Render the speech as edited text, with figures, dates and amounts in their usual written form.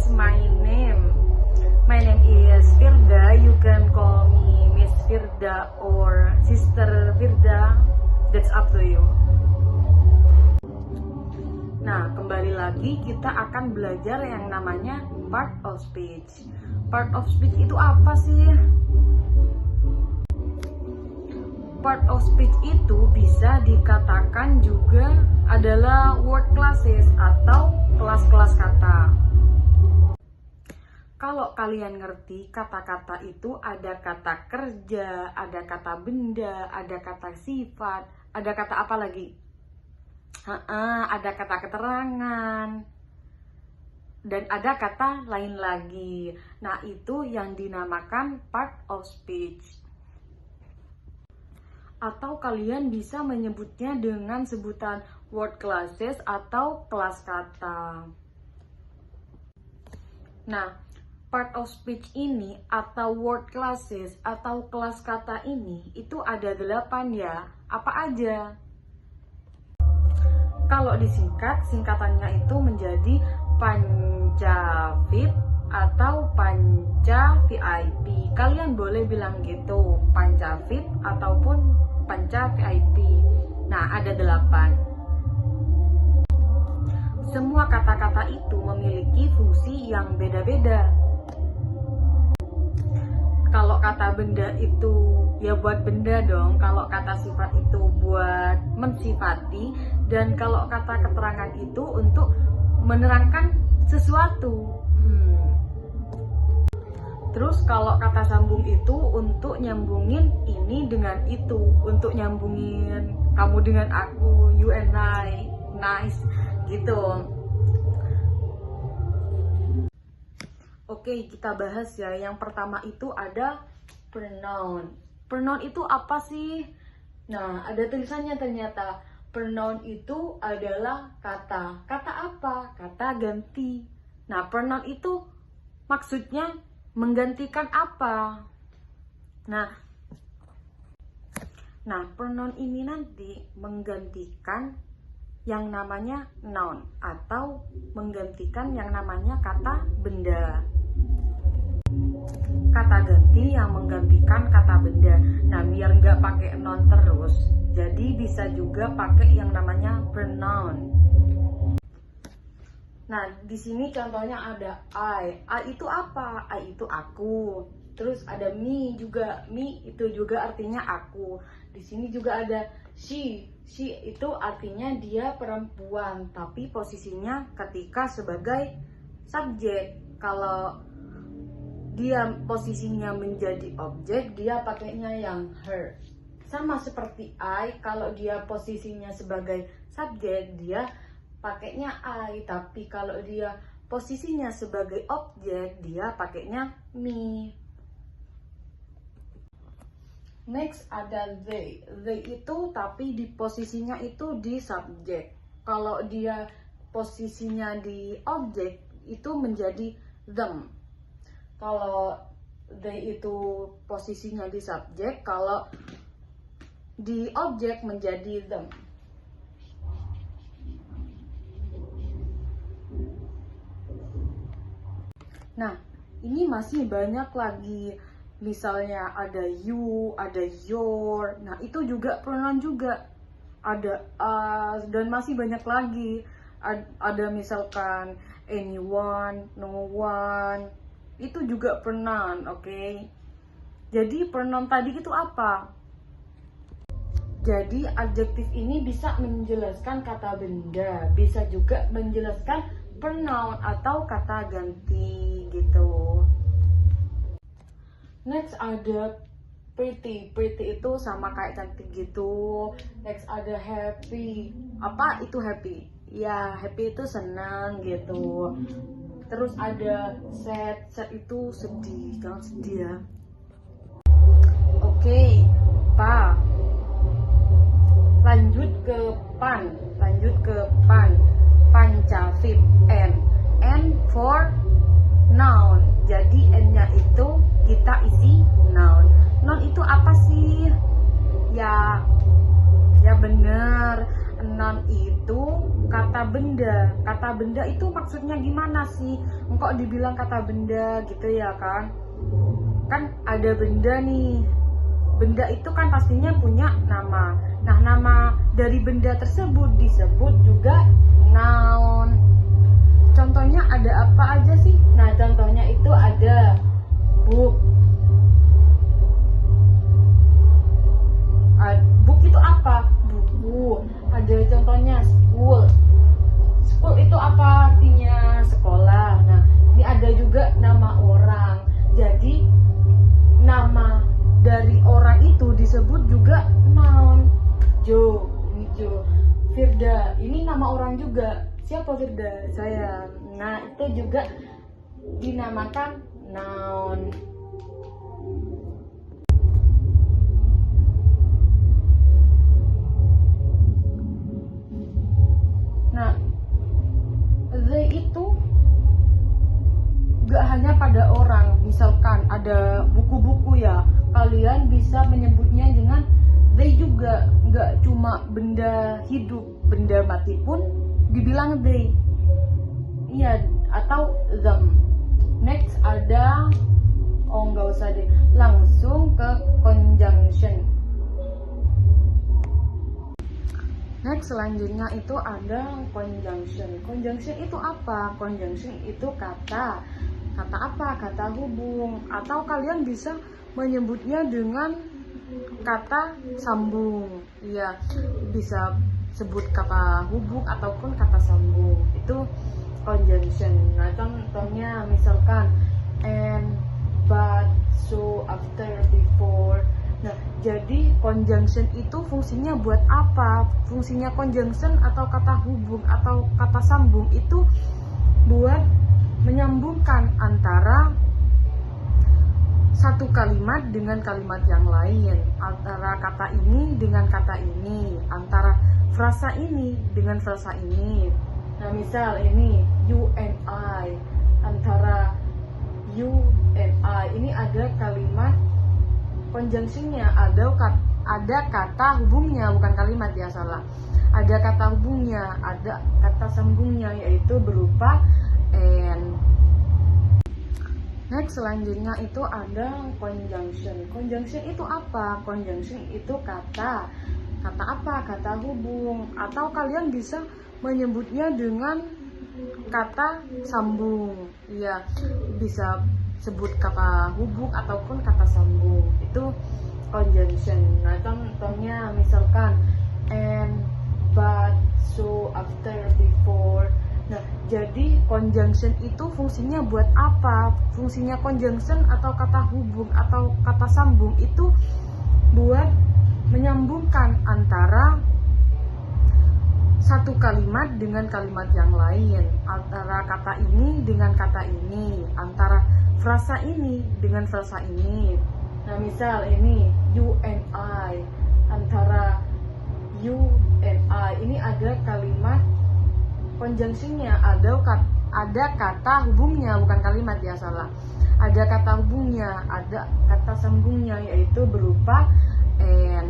What's my name? My name is Firda. You can call me Miss Firda or Sister Firda. That's up to you. Nah, kembali lagi kita akan belajar yang namanya part of speech. Part of speech itu apa sih? Part of speech itu bisa dikatakan juga adalah word classes atau kelas-kelas kata. Kalau kalian ngerti, kata-kata itu ada kata kerja, ada kata benda, ada kata sifat, ada kata apa lagi? Ada kata keterangan, dan ada kata lain lagi. Nah, itu yang dinamakan part of speech. Atau kalian bisa menyebutnya dengan sebutan word classes atau kelas kata. Nah, part of speech ini atau word classes atau kelas kata ini itu ada 8 ya. Apa aja? Kalau disingkat, singkatannya itu menjadi Panca-VIP atau Panca VIP. Kalian boleh bilang gitu, Panca-VIP ataupun Panca VIP. Nah, ada 8. Semua kata-kata itu memiliki fungsi yang beda-beda. Kalau kata benda itu ya buat benda dong, kalau kata sifat itu buat mensifati, dan kalau kata keterangan itu untuk menerangkan sesuatu. Terus kalau kata sambung itu untuk nyambungin ini dengan itu, untuk nyambungin kamu dengan aku, you and I, nice, gitu. Oke, kita bahas ya. Yang pertama itu ada pronoun. Pronoun itu apa sih? Nah, ada tulisannya ternyata. Pronoun itu adalah kata. Kata apa? Kata ganti. Nah, pronoun itu maksudnya menggantikan apa? Nah, pronoun ini nanti menggantikan yang namanya noun atau menggantikan yang namanya kata benda. Kata ganti yang menggantikan kata benda. Nah, biar nggak pakai noun terus, jadi bisa juga pakai yang namanya pronoun. Nah, di sini contohnya ada I. I itu apa? I itu aku. Terus ada me juga. Me itu juga artinya aku. Di sini juga ada she. She itu artinya dia perempuan, tapi posisinya ketika sebagai subjek. Kalau dia posisinya menjadi objek, dia pakainya yang her. Sama seperti I, kalau dia posisinya sebagai subjek, dia pakainya I, tapi kalau dia posisinya sebagai objek, dia pakainya me. Next ada they. They itu tapi di posisinya itu di subjek. Kalau dia posisinya di objek, itu menjadi them. Kalau they itu posisinya di subjek, kalau di objek menjadi them. Nah, ini masih banyak lagi. Misalnya ada you, ada your. Nah, itu juga pronoun juga. Ada us, dan masih banyak lagi. Ada misalkan anyone, no one. Itu juga pronoun, oke? Jadi pronoun tadi itu apa? Jadi adjektif ini bisa menjelaskan kata benda, bisa juga menjelaskan pronoun atau kata ganti gitu. Next ada pretty. Pretty itu sama kayak cantik gitu. Next ada happy. Apa itu happy? Ya, happy itu senang gitu. Terus ada sad. Sad itu sedih. Jangan sedih ya. Oke, pa. Lanjut ke pan. Panca-VIP. N for noun. Jadi N-nya itu kita isi noun. Noun itu apa sih? Ya bener. Noun itu kata benda. Kata benda itu maksudnya gimana sih? Kok dibilang kata benda gitu ya kan? Kan ada benda nih. Benda itu kan pastinya punya nama. Nah, nama dari benda tersebut disebut juga noun. Contohnya ada apa aja sih? Nah, contohnya itu ada book. Book itu apa? Buku. Ada contohnya school. School itu apa artinya? Sekolah. Nah, ini ada juga nama orang. Jadi nama dari orang itu disebut juga noun. Jo, ini Jo. Firda, ini nama orang juga. Siapa Firda? Saya. Nah, itu juga dinamakan noun. Nah, they itu gak hanya pada orang. Misalkan ada buku-buku ya, kalian bisa menyebutnya dengan they juga. Gak cuma benda hidup, benda mati pun dibilang they. Iya, atau them. Next ada, nggak usah deh, langsung ke conjunction. Next selanjutnya itu ada conjunction. Conjunction itu apa? Conjunction itu kata. Kata apa? Kata hubung. Atau kalian bisa menyebutnya dengan kata sambung. Iya, bisa sebut kata hubung ataupun kata sambung. Itu conjunction. Nah, contohnya misalkan and, but, so, after, before. Nah, jadi conjunction itu fungsinya buat apa? Fungsinya conjunction atau kata hubung atau kata sambung itu buat menyambungkan antara satu kalimat dengan kalimat yang lain, antara kata ini dengan kata ini, antara frasa ini dengan frasa ini. Nah, misal ini you and I, antara you and I ini ada kalimat conjunctionnya, ada kata hubungnya, bukan kalimat ya, salah. Ada kata hubungnya, ada kata sambungnya, yaitu berupa and. Next selanjutnya itu ada conjunction. Conjunction itu apa? Conjunction itu kata. Kata apa? Kata hubung. Atau kalian bisa menyebutnya dengan kata sambung. Iya, bisa sebut kata hubung ataupun kata sambung. Itu conjunction. Nah, contohnya misalkan and, but, so, after, before. Nah, jadi conjunction itu fungsinya buat apa? Fungsinya conjunction atau kata hubung atau kata sambung itu buat menyambungkan antara satu kalimat dengan kalimat yang lain, antara kata ini dengan kata ini, antara frasa ini dengan frasa ini. Nah, misal ini you and I, antara you and I ini ada kalimat conjunctionnya, ada kata hubungnya, bukan kalimat ya, salah. Ada kata hubungnya, ada kata sambungnya, yaitu berupa and.